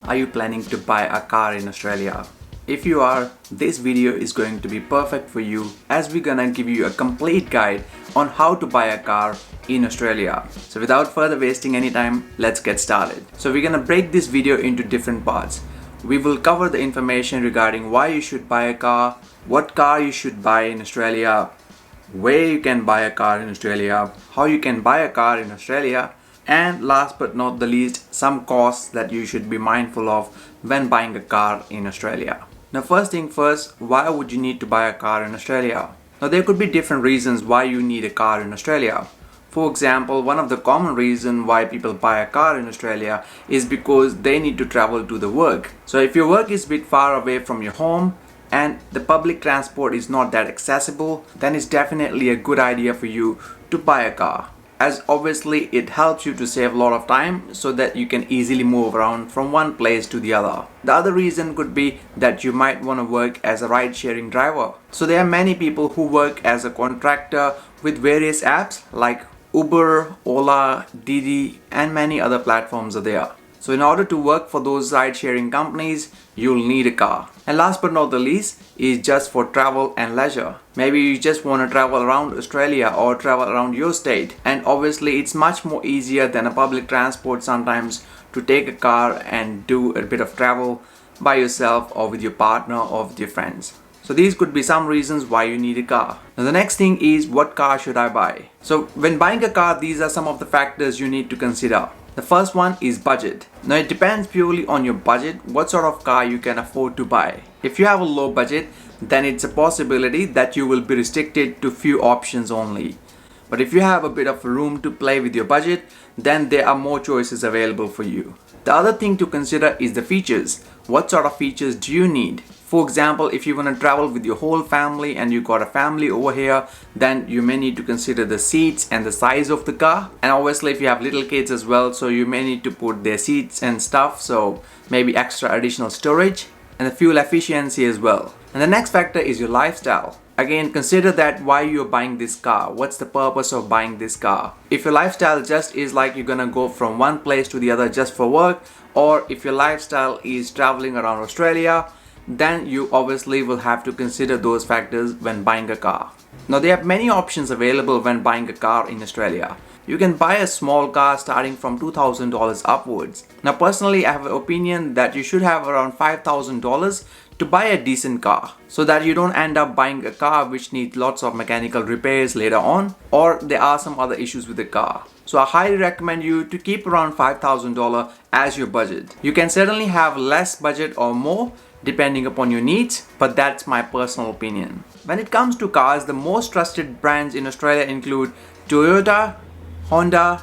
Are you planning to buy a car in Australia? If you are, this video is going to be perfect for you as we're gonna give you a complete guide on how to buy a car in Australia. So without further wasting any time, let's get started. So we're gonna break this video into different parts. We will cover the information regarding why you should buy a car, what car you should buy in Australia, where you can buy a car in Australia, how you can buy a car in Australia, and last but not the least, some costs that you should be mindful of when buying a car in Australia. Now first thing first, why would you need to buy a car in Australia? Now there could be different reasons why you need a car in Australia. For example, one of the common reasons why people buy a car in Australia is because they need to travel to the work. So if your work is a bit far away from your home and the public transport is not that accessible, then it's definitely a good idea for you to buy a car, as obviously it helps you to save a lot of time so that you can easily move around from one place to the other. The other reason could be that you might want to work as a ride-sharing driver. So there are many people who work as a contractor with various apps like Uber, Ola, Didi, and many other platforms are there. So in order to work for those ride-sharing companies, you'll need a car. And last but not the least is just for travel and leisure. Maybe you just want to travel around Australia or travel around your state. And obviously it's much more easier than a public transport sometimes to take a car and do a bit of travel by yourself or with your partner or with your friends. So these could be some reasons why you need a car. Now the next thing is, what car should I buy? So when buying a car, these are some of the factors you need to consider. The first one is budget. Now it depends purely on your budget, what sort of car you can afford to buy. If you have a low budget, then it's a possibility that you will be restricted to few options only. But if you have a bit of room to play with your budget, then there are more choices available for you. The other thing to consider is the features. What sort of features do you need? For example, if you want to travel with your whole family and you got a family over here, then you may need to consider the seats and the size of the car. And obviously if you have little kids as well, so you may need to put their seats and stuff, so maybe extra additional storage and the fuel efficiency as well. And the next factor is your lifestyle. Again, consider that why you're buying this car. What's the purpose of buying this car? If your lifestyle just is like you're gonna go from one place to the other just for work, or if your lifestyle is traveling around Australia, then you obviously will have to consider those factors when buying a car. Now there are many options available when buying a car in Australia. You can buy a small car starting from $2,000 upwards. Now personally, I have an opinion that you should have around $5,000 to buy a decent car, so that you don't end up buying a car which needs lots of mechanical repairs later on, or there are some other issues with the car. So I highly recommend you to keep around $5,000 as your budget. You can certainly have less budget or more depending upon your needs, but that's my personal opinion. When it comes to cars, the most trusted brands in Australia include Toyota, Honda,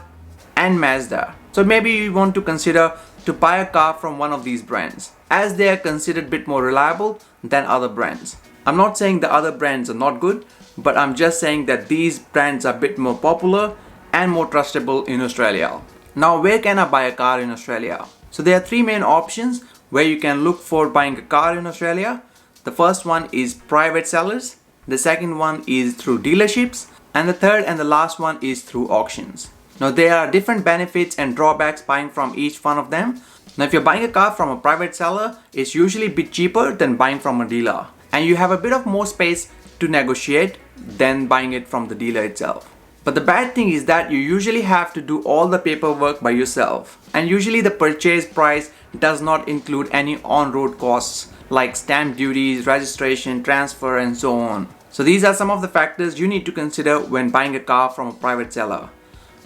and Mazda. So maybe you want to consider to buy a car from one of these brands, as they are considered a bit more reliable than other brands. I'm not saying the other brands are not good, but I'm just saying that these brands are a bit more popular and more trustable in Australia. Now where can I buy a car in Australia? So there are three main options where you can look for buying a car in Australia. The first one is private sellers, the second one is through dealerships, and the third and the last one is through auctions. Now there are different benefits and drawbacks buying from each one of them. Now if you're buying a car from a private seller, it's usually a bit cheaper than buying from a dealer, and you have a bit of more space to negotiate than buying it from the dealer itself. But the bad thing is that you usually have to do all the paperwork by yourself, and usually the purchase price does not include any on-road costs like stamp duties, registration, transfer, and so on. So these are some of the factors you need to consider when buying a car from a private seller.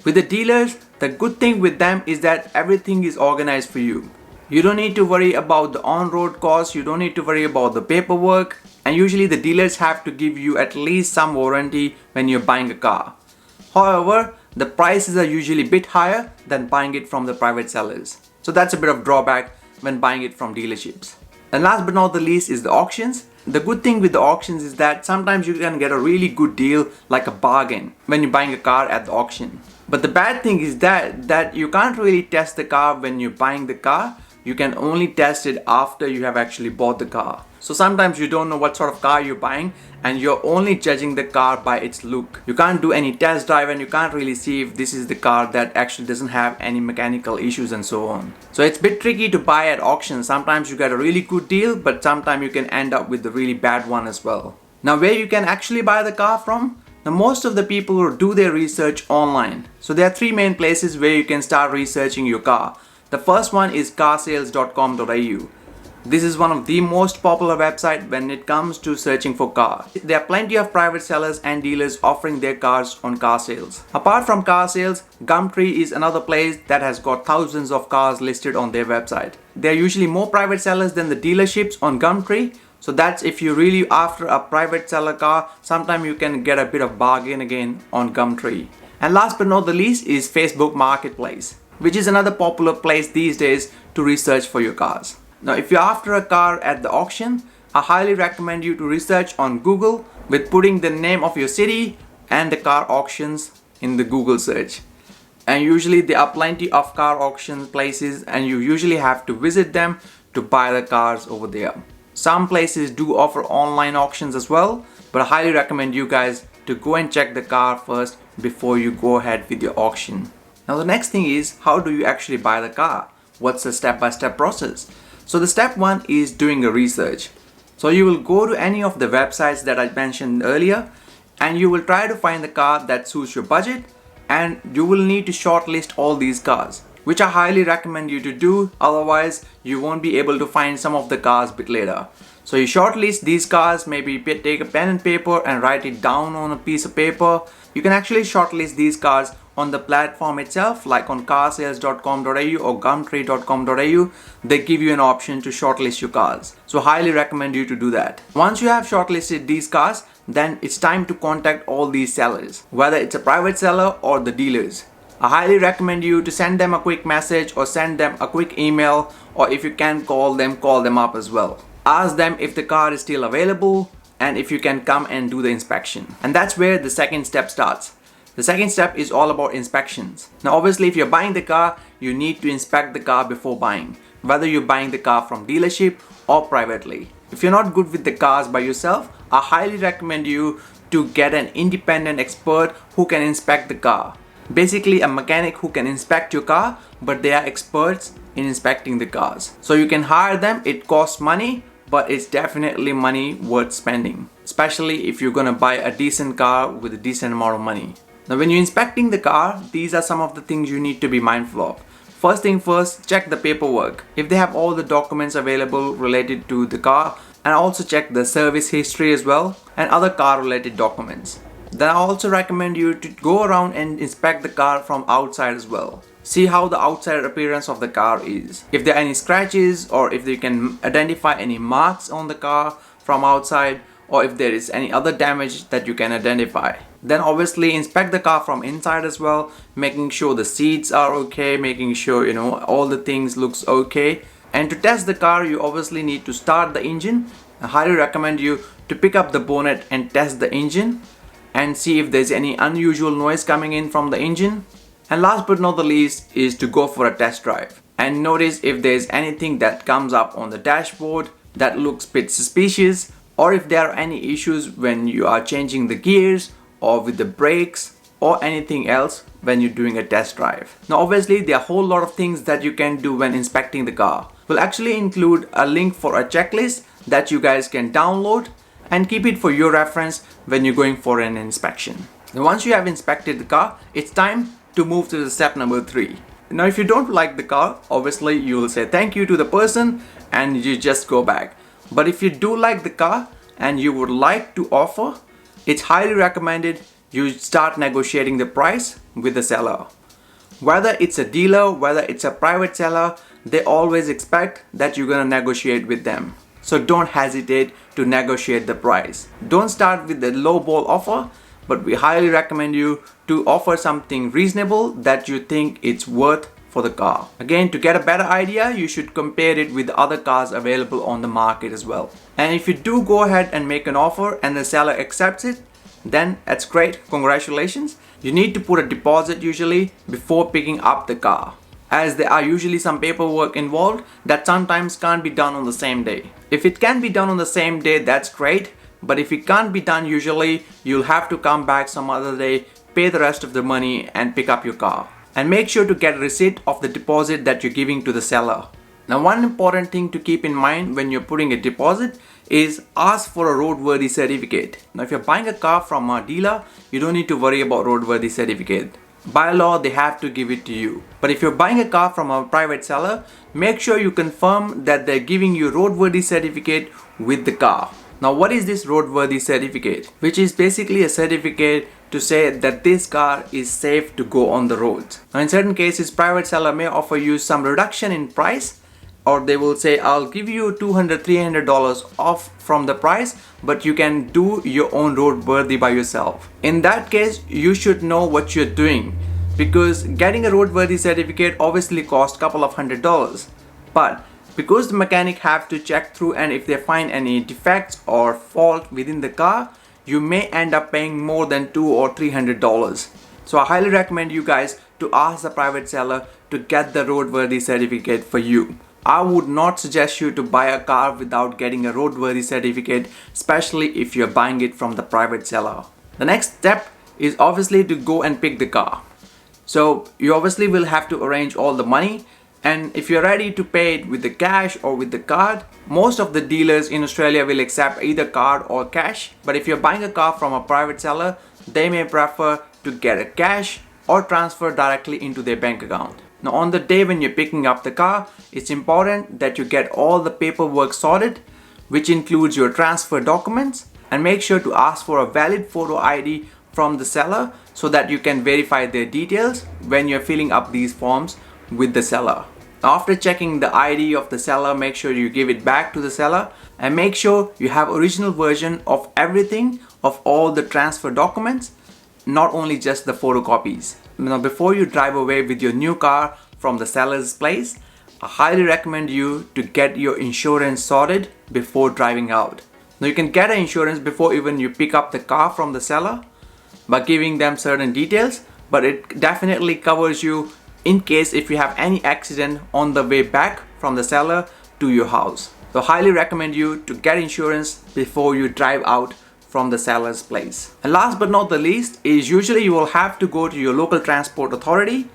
With the dealers, the good thing with them is that everything is organized for you. You don't need to worry about the on-road costs, you don't need to worry about the paperwork, and usually the dealers have to give you at least some warranty when you're buying a car. However, the prices are usually a bit higher than buying it from the private sellers. So that's a bit of drawback when buying it from dealerships. And last but not the least is the auctions. The good thing with the auctions is that sometimes you can get a really good deal, like a bargain, when you're buying a car at the auction. But the bad thing is that you can't really test the car when you're buying the car. You can only test it after you have actually bought the car. So sometimes you don't know what sort of car you're buying and you're only judging the car by its look. You can't do any test drive and you can't really see if this is the car that actually doesn't have any mechanical issues and so on. So it's a bit tricky to buy at auction. Sometimes you get a really good deal, but sometimes you can end up with a really bad one as well. Now where you can actually buy the car from? Now most of the people do their research online. So there are three main places where you can start researching your car. The first one is carsales.com.au. This is one of the most popular websites when it comes to searching for cars. There are plenty of private sellers and dealers offering their cars on car sales. Apart from car sales, Gumtree is another place that has got thousands of cars listed on their website. There are usually more private sellers than the dealerships on Gumtree. So that's if you're really after a private seller car, sometimes you can get a bit of bargain again on Gumtree. And last but not the least is Facebook Marketplace, which is another popular place these days to research for your cars. Now if you're after a car at the auction, I highly recommend you to research on Google with putting the name of your city and the car auctions in the Google search. And usually there are plenty of car auction places and you usually have to visit them to buy the cars over there. Some places do offer online auctions as well, but I highly recommend you guys to go and check the car first before you go ahead with your auction. Now the next thing is, how do you actually buy the car? What's the step-by-step process? So the step one is doing a research. So you will go to any of the websites that I mentioned earlier and you will try to find the car that suits your budget, and you will need to shortlist all these cars, which I highly recommend you to do, otherwise you won't be able to find some of the cars a bit later. So you shortlist these cars, maybe take a pen and paper and write it down on a piece of paper. You can actually shortlist these cars on the platform itself, like on carsales.com.au or gumtree.com.au. They give you an option to shortlist your cars. So highly recommend you to do that. Once you have shortlisted these cars, then it's time to contact all these sellers, whether it's a private seller or the dealers. I highly recommend you to send them a quick message or send them a quick email, or if you can call them up as well. Ask them if the car is still available and if you can come and do the inspection. And that's where the second step starts. The second step is all about inspections. Now obviously if you're buying the car, you need to inspect the car before buying, whether you're buying the car from dealership or privately. If you're not good with the cars by yourself, I highly recommend you to get an independent expert who can inspect the car. Basically a mechanic who can inspect your car, but they are experts in inspecting the cars. So you can hire them. It costs money, but it's definitely money worth spending, especially if you're gonna buy a decent car with a decent amount of money. Now when you're inspecting the car, these are some of the things you need to be mindful of. First thing first, check the paperwork. If they have all the documents available related to the car, and also check the service history as well and other car related documents. Then I also recommend you to go around and inspect the car from outside as well. See how the outside appearance of the car is. If there are any scratches, or if you can identify any marks on the car from outside, or if there is any other damage that you can identify. Then obviously inspect the car from inside as well, making sure the seats are okay, making sure all the things looks okay. And to test the car, you obviously need to start the engine. I highly recommend you to pick up the bonnet and test the engine and see if there's any unusual noise coming in from the engine. And last but not the least is to go for a test drive and notice if there's anything that comes up on the dashboard that looks a bit suspicious, or if there are any issues when you are changing the gears or with the brakes or anything else when you're doing a test drive. Now obviously there are a whole lot of things that you can do when inspecting the car. We'll actually include a link for a checklist that you guys can download and keep it for your reference when you're going for an inspection. Now once you have inspected the car, it's time to move to the step number 3. Now if you don't like the car, obviously you will say thank you to the person and you just go back. But if you do like the car and you would like to offer, it's highly recommended you start negotiating the price with the seller. Whether it's a dealer, whether it's a private seller, they always expect that you're gonna negotiate with them. So don't hesitate to negotiate the price. Don't start with the low ball offer, but we highly recommend you to offer something reasonable that you think it's worth for the car. Again, to get a better idea, you should compare it with other cars available on the market as well. And if you do go ahead and make an offer and the seller accepts it, then that's great, congratulations. You need to put a deposit usually before picking up the car. as there are usually some paperwork involved that sometimes can't be done on the same day. If it can be done on the same day, that's great, but if it can't be done, usually you'll have to come back some other day, pay the rest of the money and pick up your car. And make sure to get a receipt of the deposit that you're giving to the seller. Now, one important thing to keep in mind when you're putting a deposit is ask for a roadworthy certificate. Now, if you're buying a car from a dealer, you don't need to worry about roadworthy certificate. By law, they have to give it to you. But if you're buying a car from a private seller, make sure you confirm that they're giving you roadworthy certificate with the car. Now, what is this roadworthy certificate? Which is basically a certificate to say that this car is safe to go on the roads. Now, in certain cases, private seller may offer you some reduction in price, or they will say, I'll give you $200, $300 off from the price, but you can do your own roadworthy by yourself. In that case, you should know what you're doing, because getting a roadworthy certificate obviously costs a couple of $100. But because the mechanic have to check through, and if they find any defects or fault within the car, you may end up paying more than $200 or $300. So I highly recommend you guys to ask the private seller to get the roadworthy certificate for you. I would not suggest you to buy a car without getting a roadworthy certificate, especially if you're buying it from the private seller. The next step is obviously to go and pick the car. So you obviously will have to arrange all the money, and if you're ready to pay it with the cash or with the card, most of the dealers in Australia will accept either card or cash. But if you're buying a car from a private seller, they may prefer to get a cash or transfer directly into their bank account. Now, on the day when you're picking up the car, it's important that you get all the paperwork sorted, which includes your transfer documents, and make sure to ask for a valid photo ID from the seller so that you can verify their details when you're filling up these forms with the seller. Now, after checking the ID of the seller, make sure you give it back to the seller, and make sure you have original version of everything, of all the transfer documents, not only just the photocopies. Now, before you drive away with your new car from the seller's place, I highly recommend you to get your insurance sorted before driving out. Now, you can get an insurance before even you pick up the car from the seller by giving them certain details, but it definitely covers you in case if you have any accident on the way back from the seller to your house. So highly recommend you to get insurance before you drive out from the seller's place. And last but not the least is usually you will have to go to your local transport authority,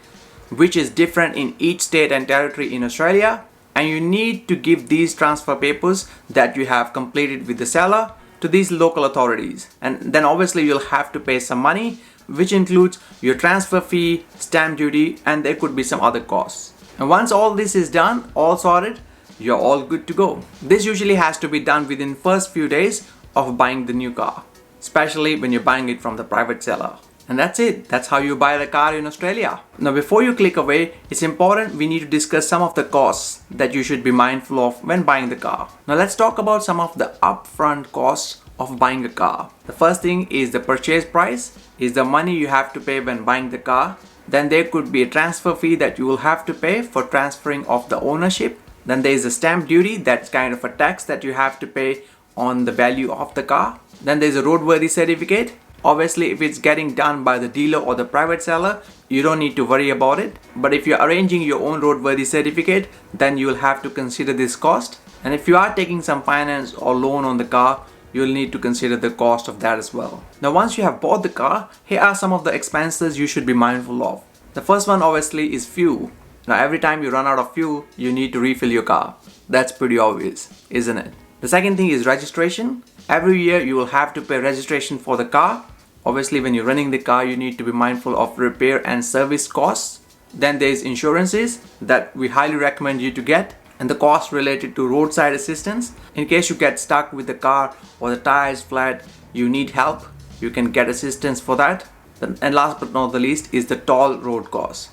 which is different in each state and territory in Australia, and you need to give these transfer papers that you have completed with the seller to these local authorities. And then obviously you'll have to pay some money, which includes your transfer fee, stamp duty, and there could be some other costs. And once all this is done, all sorted, you're all good to go. This usually has to be done within first few days of buying the new car, especially when you're buying it from the private seller. And that's it. That's how you buy the car in Australia. Now, before you click away, it's important we need to discuss some of the costs that you should be mindful of when buying the car. Now, let's talk about some of the upfront costs of buying a car. The first thing is the purchase price, is the money you have to pay when buying the car. Then there could be a transfer fee that you will have to pay for transferring of the ownership. Then there is a stamp duty, that's kind of a tax that you have to pay on the value of the car. Then there's a roadworthy certificate. Obviously, if it's getting done by the dealer or the private seller, you don't need to worry about it. But if you're arranging your own roadworthy certificate, then you'll have to consider this cost. And if you are taking some finance or loan on the car, you'll need to consider the cost of that as well. Now, once you have bought the car, here are some of the expenses you should be mindful of. The first one obviously is fuel. Now, every time you run out of fuel, you need to refill your car. That's pretty obvious, isn't it? The second thing is registration. Every year you will have to pay registration for the car. Obviously, when you're running the car, you need to be mindful of repair and service costs. Then there's insurances that we highly recommend you to get, and the cost related to roadside assistance. In case you get stuck with the car or the tire is flat, you need help, you can get assistance for that. And last but not the least is the toll road cost.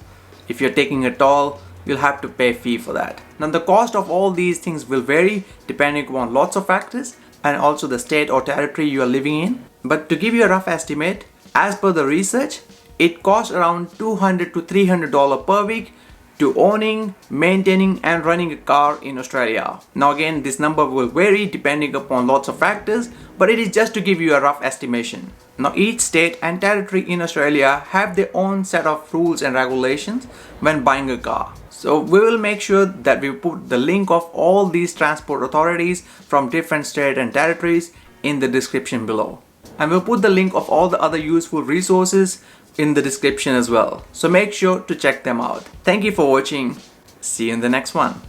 If you're taking a toll, you'll have to pay a fee for that. Now, the cost of all these things will vary depending on lots of factors and also the state or territory you are living in. But to give you a rough estimate, as per the research, it costs around $200 to $300 per week to owning, maintaining and running a car in Australia. Now again, this number will vary depending upon lots of factors, but it is just to give you a rough estimation. Now, each state and territory in Australia have their own set of rules and regulations when buying a car. So we will make sure that we put the link of all these transport authorities from different states and territories in the description below. And we'll put the link of all the other useful resources in the description as well. So make sure to check them out. Thank you for watching. See you in the next one.